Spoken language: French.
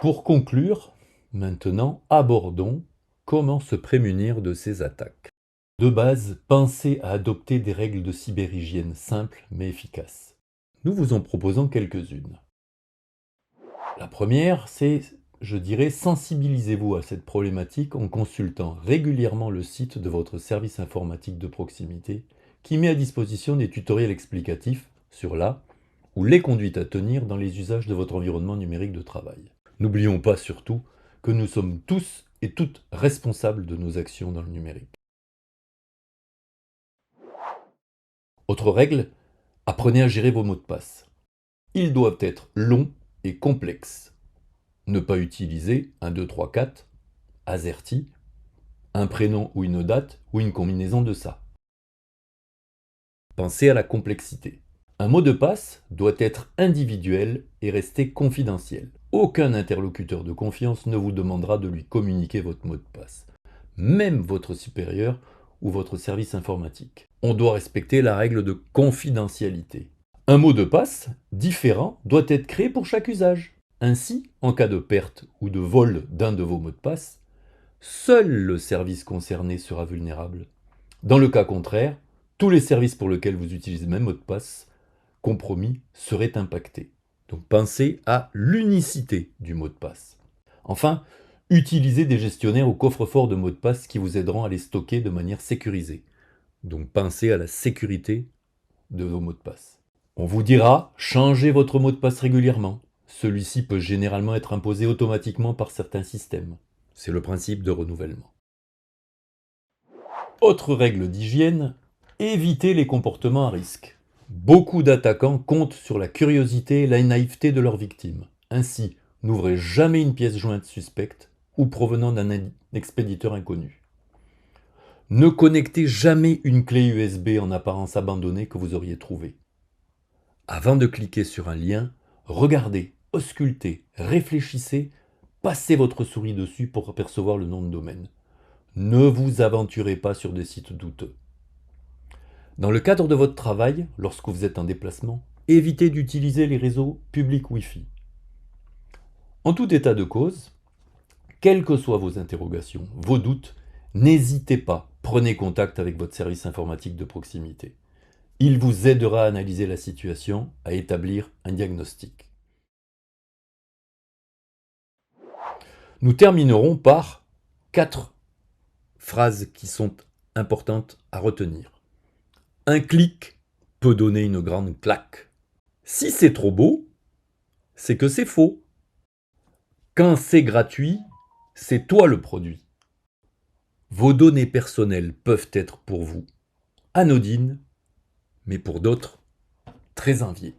Pour conclure, maintenant, abordons comment se prémunir de ces attaques. De base, pensez à adopter des règles de cyberhygiène simples mais efficaces. Nous vous en proposons quelques-unes. La première, c'est, je dirais, sensibilisez-vous à cette problématique en consultant régulièrement le site de votre service informatique de proximité qui met à disposition des tutoriels explicatifs sur la ou les conduites à tenir dans les usages de votre environnement numérique de travail. N'oublions pas surtout que nous sommes tous et toutes responsables de nos actions dans le numérique. Autre règle, apprenez à gérer vos mots de passe. Ils doivent être longs et complexes. Ne pas utiliser 1, 2, 3, 4, AZERTY, un prénom ou une date ou une combinaison de ça. Pensez à la complexité. Un mot de passe doit être individuel et rester confidentiel. Aucun interlocuteur de confiance ne vous demandera de lui communiquer votre mot de passe, même votre supérieur ou votre service informatique. On doit respecter la règle de confidentialité. Un mot de passe différent doit être créé pour chaque usage. Ainsi, en cas de perte ou de vol d'un de vos mots de passe, seul le service concerné sera vulnérable. Dans le cas contraire, tous les services pour lesquels vous utilisez le même mot de passe compromis seraient impactés. Donc pensez à l'unicité du mot de passe. Enfin, utilisez des gestionnaires ou coffres-forts de mots de passe qui vous aideront à les stocker de manière sécurisée. Donc pensez à la sécurité de vos mots de passe. On vous dira, changez votre mot de passe régulièrement. Celui-ci peut généralement être imposé automatiquement par certains systèmes. C'est le principe de renouvellement. Autre règle d'hygiène, évitez les comportements à risque. Beaucoup d'attaquants comptent sur la curiosité et la naïveté de leurs victimes. Ainsi, n'ouvrez jamais une pièce jointe suspecte ou provenant d'un expéditeur inconnu. Ne connectez jamais une clé USB en apparence abandonnée que vous auriez trouvée. Avant de cliquer sur un lien, regardez, auscultez, réfléchissez, passez votre souris dessus pour apercevoir le nom de domaine. Ne vous aventurez pas sur des sites douteux. Dans le cadre de votre travail, lorsque vous êtes en déplacement, évitez d'utiliser les réseaux publics Wi-Fi. En tout état de cause, quelles que soient vos interrogations, vos doutes, n'hésitez pas, prenez contact avec votre service informatique de proximité. Il vous aidera à analyser la situation, à établir un diagnostic. Nous terminerons par 4 phrases qui sont importantes à retenir. Un clic peut donner une grande claque. Si c'est trop beau, c'est que c'est faux. Quand c'est gratuit, c'est toi le produit. Vos données personnelles peuvent être pour vous anodines, mais pour d'autres, très enviées.